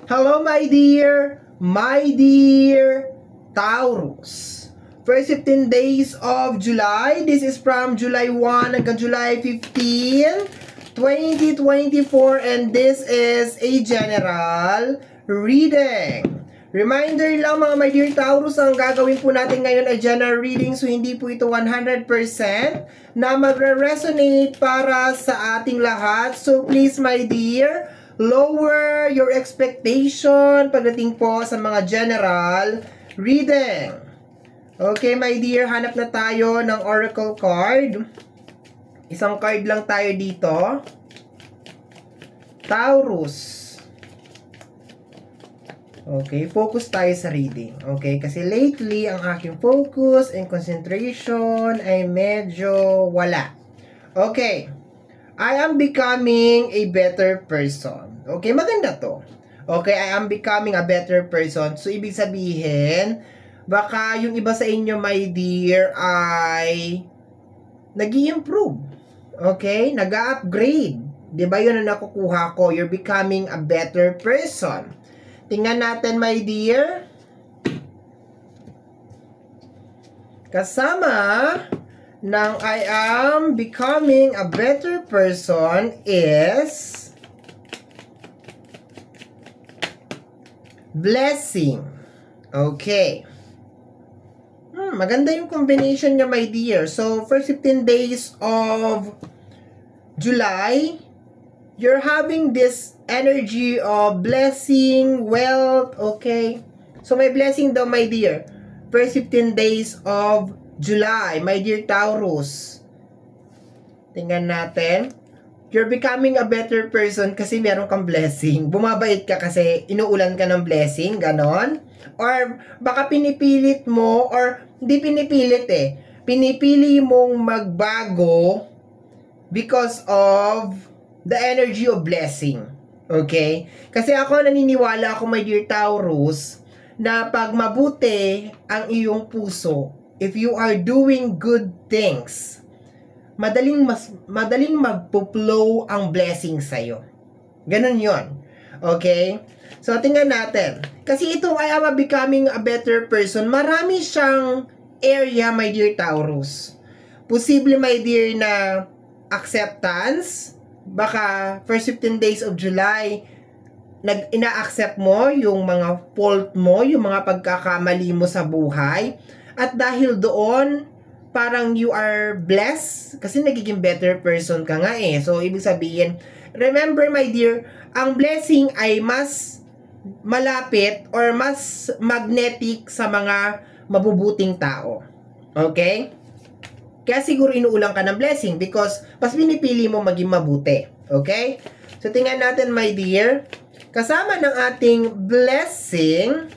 Hello, my dear Taurus. First 15 days of July. This is from July 1 hanggang July 15, 2024, and this is a general reading. Reminder lang mga my dear Taurus, ang gagawin po natin ngayon ay general reading, so hindi po ito 100% na magre-resonate para sa ating lahat. So please my dear, lower your expectation pagdating po sa mga general reading. Okay my dear, hanap na tayo ng oracle card. Isang card lang tayo dito. Taurus. Okay, focus tayo sa reading. Okay, kasi lately, ang aking focus and concentration ay medyo wala. Okay, I am becoming a better person. Okay, maganda to. Okay, I am becoming a better person. So, ibig sabihin, baka yung iba sa inyo, my dear, ay nag-i-improve. Okay, nag-upgrade. Diba yun ang nakukuha ko? You're becoming a better person. Tingnan natin, my dear. Kasama ng I am becoming a better person is blessing. Okay. Maganda yung combination niya, my dear. So, first 15 days of July, you're having this energy of blessing, wealth, okay? So, may blessing daw, my dear. First 15 days of July, my dear Taurus. Tingnan natin. You're becoming a better person kasi meron kang blessing. Bumabait ka kasi inuulan ka ng blessing, ganon. Or baka pinipilit mo, or hindi pinipilit eh. Pinipili mong magbago because of the energy of blessing. Okay? Kasi ako naniniwala ako, my dear Taurus, na pag mabuti ang iyong puso, if you are doing good things, madaling magpo-flow ang blessing sa'yo. Ganun yon. Okay? So, tingnan natin. Kasi itong I am becoming a better person, marami siyang area, my dear Taurus. Posible, my dear, na acceptance. Baka first 15 days of July, ina-accept mo yung mga fault mo, yung mga pagkakamali mo sa buhay. At dahil doon, parang you are blessed kasi nagiging better person ka nga eh. So, ibig sabihin, remember my dear, ang blessing ay mas malapit or mas magnetic sa mga mabubuting tao. Okay? Kaya siguro inuulang ka ng blessing because mas pinipili mo maging mabuti. Okay? So, tingnan natin, my dear. Kasama ng ating blessing.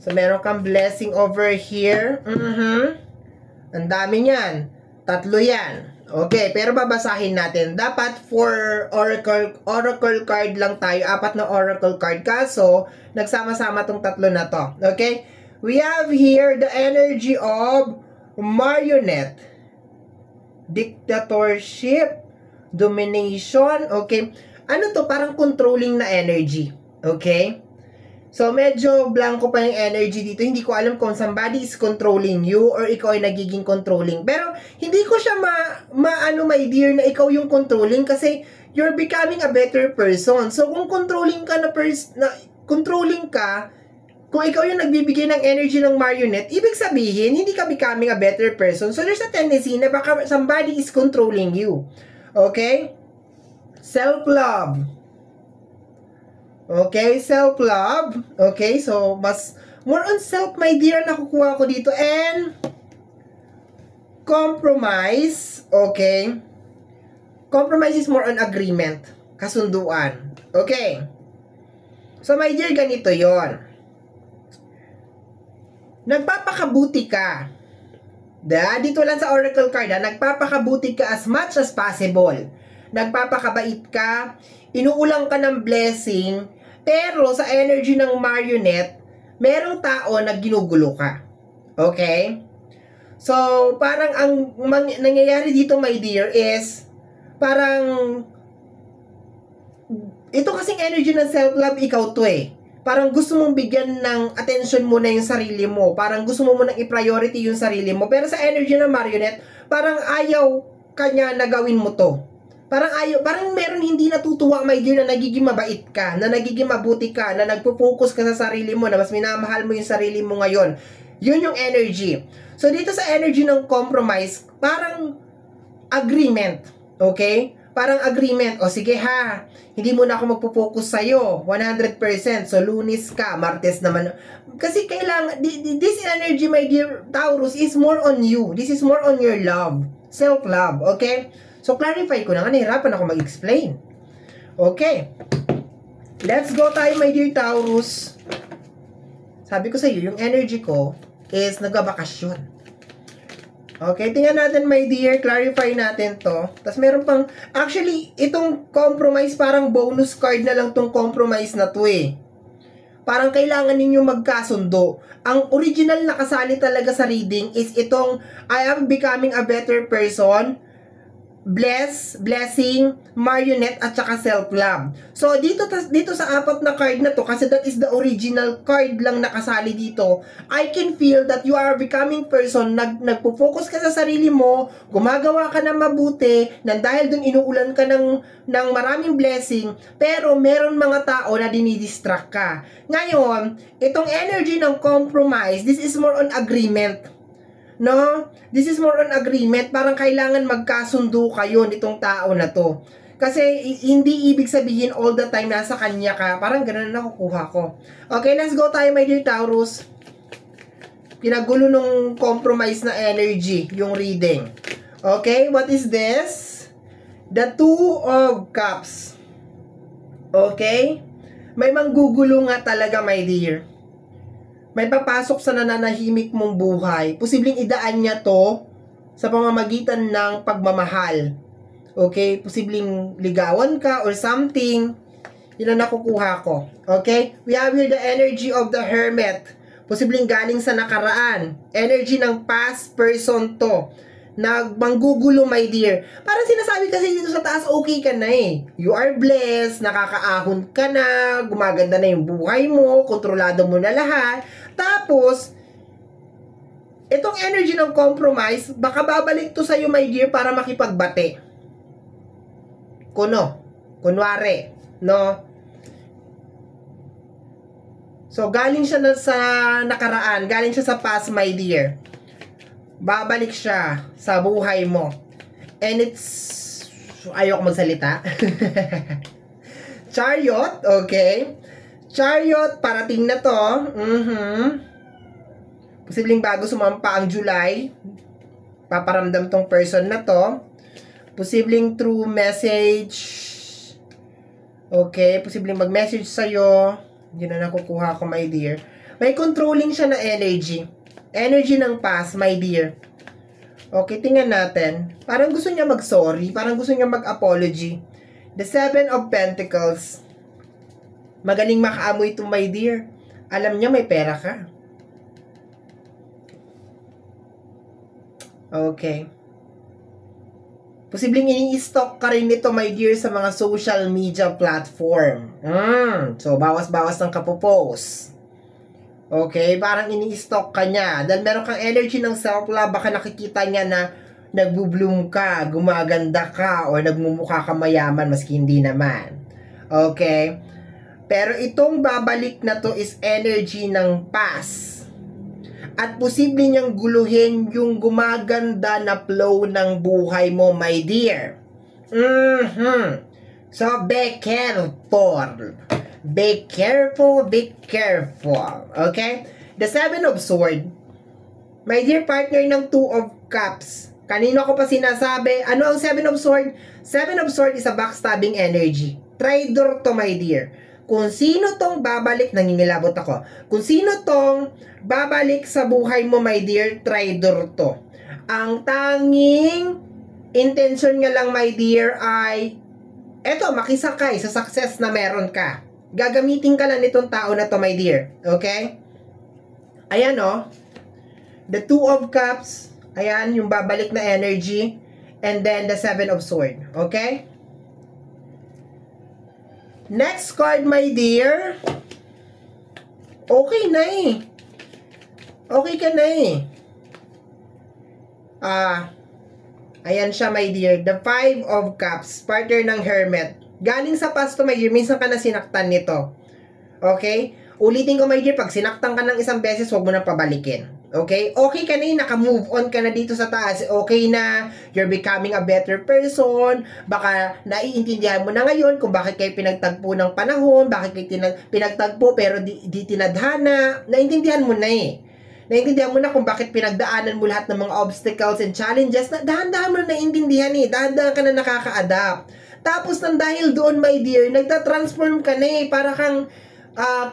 So, meron kang blessing over here. Ang dami niyan. 3 yan. Okay, pero babasahin natin. Dapat for oracle card lang tayo. 4 na oracle card. Kaso, nagsama-sama tong 3 na to. Okay? We have here the energy of marionette, dictatorship, domination, okay? Ano to? Parang controlling na energy, okay? So, medyo blanco pa yung energy dito. Hindi ko alam kung somebody is controlling you or ikaw ay nagiging controlling. Pero, hindi ko siya ano, my dear, na ikaw yung controlling kasi you're becoming a better person. So, kung controlling ka controlling ka, kung ikaw yung nagbibigay ng energy ng marionette, ibig sabihin, hindi ka becoming a better person. So, there's a tendency na baka somebody is controlling you. Okay? Self-love. Okay? Self-love. Okay? So, more on self, my dear, nakukuha ko dito. And, compromise. Okay? Compromise is more on agreement. Kasunduan. Okay? So, my dear, ganito yon. Nagpapakabuti ka. Dito lang sa oracle card, nagpapakabuti ka as much as possible. Nagpapakabait ka, inuulang ka ng blessing, pero sa energy ng marionette, merong tao na ginugulo ka. Okay? So, parang ang nangyayari dito, my dear, is parang ito kasing energy ng self-love, ikaw to eh. Parang gusto mong bigyan ng attention mo na yung sarili mo. Parang gusto mo munang i-priority yung sarili mo. Pero sa energy ng marionette, parang ayaw kanya na gawin mo to. Parang ayaw, parang meron hindi natutuwa, my dear, na nagiging mabait ka, na nagiging mabuti ka, na nagpo-focus ka sa sarili mo, na mas minamahal mo yung sarili mo ngayon. Yun yung energy. So, dito sa energy ng compromise, parang agreement. Okay? Parang agreement. O sige ha, hindi mo na ako magpo-focus sa'yo. 100%. So, Lunes ka, Martes naman. Kasi kailangan, this energy, my dear Taurus, is more on you. This is more on your love. Self-love. Okay? So, clarify ko na nga. Nahirapan ako mag-explain. Okay. Let's go tayo, my dear Taurus. Sabi ko sa'yo, yung energy ko is nagbabakasyon. Okay, tingnan natin, my dear, clarify natin to. Tapos meron pang, actually, itong compromise, parang bonus card na lang tong compromise na to eh. Parang kailangan ninyo magkasundo. Ang original na kasali talaga sa reading is itong, I am becoming a better person, blessing, marionette, at saka self-love. So, dito sa apat na card na to, kasi that is the original card lang nakasali dito, I can feel that you are becoming person, nagpo-focus ka sa sarili mo, gumagawa ka ng mabuti, nang dahil dun inuulan ka ng maraming blessing, pero meron mga tao na dinidistract ka. Ngayon, itong energy ng compromise, this is more on agreement. No? This is more on agreement. Parang kailangan magkasundo kayo nitong tao na to. Kasi hindi ibig sabihin all the time nasa kanya ka. Parang ganun na nakukuha ko. Okay, let's go tayo, my dear Taurus. Pinagulo nung compromise na energy, yung reading. Okay, what is this? The Two of Cups. Okay? May manggugulo nga talaga, my dear. May papasok sa nananahimik mong buhay. Posibleng idaan niya to sa pamamagitan ng pagmamahal. Okay? Posibleng ligawan ka or something. Yun ang nakukuha ko. Okay? We have here the energy of the Hermit. Posibleng galing sa nakaraan. Energy ng past person to. Manggugulo, my dear. Parang sinasabi kasi dito sa taas, okay ka na eh. You are blessed, nakakaahon ka na, gumaganda na yung buhay mo, kontrolado mo na lahat. Tapos, itong energy ng compromise, baka babalik to sa'yo, my dear, para makipagbate. Kunwari, no? So, galing siya sa nakaraan, galing siya sa past, my dear. Babalik siya sa buhay mo. And it's, ayoko magsalita. Chariot, okay? Chariot, parating na to. Posibleng bago sumampa ang July, paparamdam tong person na to. Posibleng through message. Okay, posibleng mag-message sa'yo. Yun na nakukuha ko, my dear. May controlling siya na energy. Energy ng past, my dear. Okay, tingnan natin. Parang gusto niya mag-sorry. Parang gusto niya mag-apology. The Seven of Pentacles. Magaling makaamoy ito, my dear. Alam niya may pera ka. Okay. Posibleng ini-stalk ka rin nito, my dear, sa mga social media platform. So, bawas-bawas ng kapopost. Okay, parang ini-stalk ka niya. Dahil meron kang energy ng self-love, baka nakikita niya na nagbo-bloom ka, gumaganda ka, o nagmumukha ka mayaman, maski hindi naman. Okay? Pero itong babalik na to is energy ng past. At posible niyang guluhin yung gumaganda na flow ng buhay mo, my dear. So, be careful. Be careful, be careful. Okay? The Seven of Swords. My dear partner ng Two of Cups. Kanino ko pa sinasabi? Ano ang Seven of Swords? Seven of Swords is a backstabbing energy. Traitor to, my dear. Kung sino tong babalik, nangingilabot ako. Kung sino tong babalik sa buhay mo, my dear, traitor to. Ang tanging intention niya lang, my dear, ay eto, makisakay sa success na meron ka. Gagamitin ka lang nitong tao na to, my dear. Okay? Ayan, oh. The Two of Cups. Ayan, yung babalik na energy. And then, the Seven of Swords. Okay? Next card, my dear. Okay na eh. Okay ka na eh. Ayan siya, my dear. The Five of Cups. Partner ng Hermit. Galing sa past to, my dear. Minsan ka na sinaktan nito. Okay? Ulitin ko, my dear. Pag sinaktan ka ng isang beses, huwag mo na pabalikin. Okay? Okay ka na eh. Naka-move on ka na dito sa taas. Okay na. You're becoming a better person. Baka naiintindihan mo na ngayon kung bakit kayo pinagtagpo ng panahon. Bakit kayo pinagtagpo pero di tinadhana. Naintindihan mo na eh. Naintindihan mo na kung bakit pinagdaanan mo lahat ng mga obstacles and challenges. Dahan-dahan mo na naintindihan eh. Dahan-dahan ka na nakaka-adapt. Tapos nang dahil doon, my dear, nagta-transform ka na eh. Para kang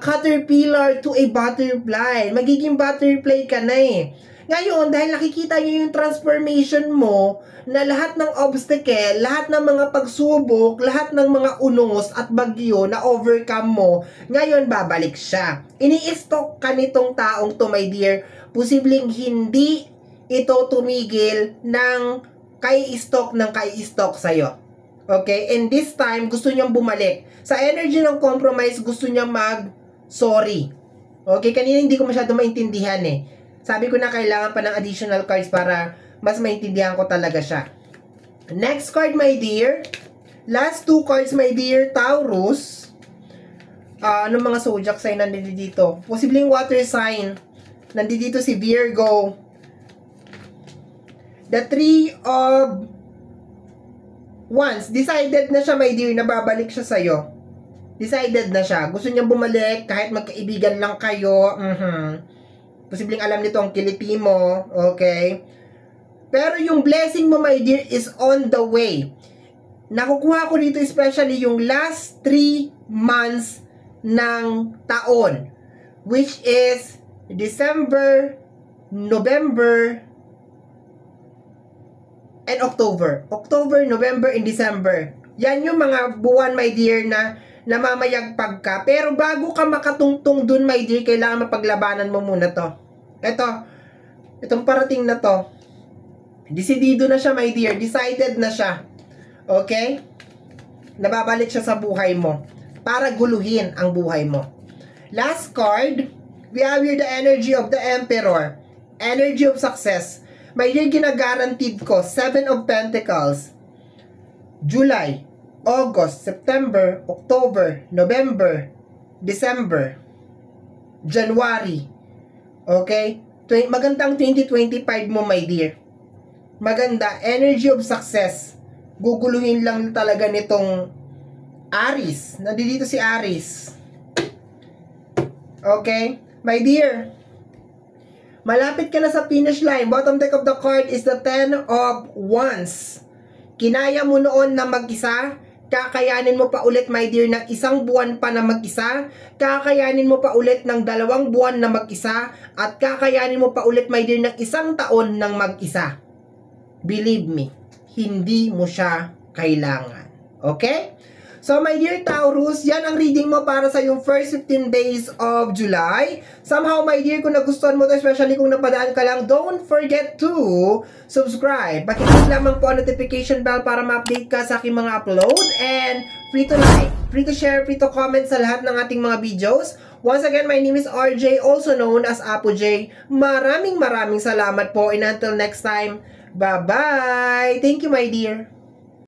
caterpillar to a butterfly. Magiging butterfly ka na eh. Ngayon, dahil nakikita nyo yung transformation mo, na lahat ng obstacle, lahat ng mga pagsubok, lahat ng mga unos at bagyo na overcome mo, ngayon babalik siya. Ini-stock ka nitong taong to, my dear. Posibleng hindi ito tumigil ng kai-stock sa'yo. Okay? And this time, gusto niyang bumalik. Sa energy ng compromise, gusto niyang mag-sorry. Okay? Kanina hindi ko masyado maintindihan eh. Sabi ko na kailangan pa ng additional cards para mas maintindihan ko talaga siya. Next card, my dear. Last two cards, my dear. Taurus. Anong mga zodiac sign nandito dito? Posibleng water sign. Nandito si Virgo. The Three of Wands. Decided na siya, my dear, na babalik siya sa'yo. Decided na siya. Gusto niyang bumalik kahit magkaibigan lang kayo. Posibleng alam nito ang kiliti mo. Okay? Pero yung blessing mo, my dear, is on the way. Nakukuha ko dito especially yung last 3 months ng taon. Which is December, November, and October. October, November, and December. Yan yung mga buwan, my dear, na namamayagpag ka. Pero bago ka makatungtong dun, my dear, kailangan mapaglabanan mo muna to. Itong parating na to, decidido na siya, my dear. Decided na siya. Okay? Nababalik siya sa buhay mo para guluhin ang buhay mo. Last card, we have here the energy of the Emperor. Energy of success. My dear, ginagaranteed ko, 7 of Pentacles. July, August, September, October, November, December, January. Okay? Magandang 2025 mo, my dear. Maganda. Energy of success. Guguluhin lang talaga nitong Aries. Nandito si Aries. Okay? My dear, malapit ka na sa finish line. Bottom deck of the card is the 10 of Wands. Kinaya mo noon na mag-isa. Kakayanin mo pa ulit, my dear, ng 1 buwan pa na mag-isa. Kakayanin mo pa ulit ng 2 buwan na mag-isa. At kakayanin mo pa ulit, my dear, ng 1 taon ng mag-isa. Believe me, hindi mo siya kailangan. Okay? So, my dear Taurus, yan ang reading mo para sa yung first 15 days of July. Somehow, my dear, kung nagustuhan mo to, especially kung napadaan ka lang, don't forget to subscribe. Pakiclick lamang po ang notification bell para ma-update ka sa aking mga upload. And free to like, free to share, free to comment sa lahat ng ating mga videos. Once again, my name is RJ, also known as Apo J. Maraming salamat po. And until next time, bye-bye! Thank you, my dear.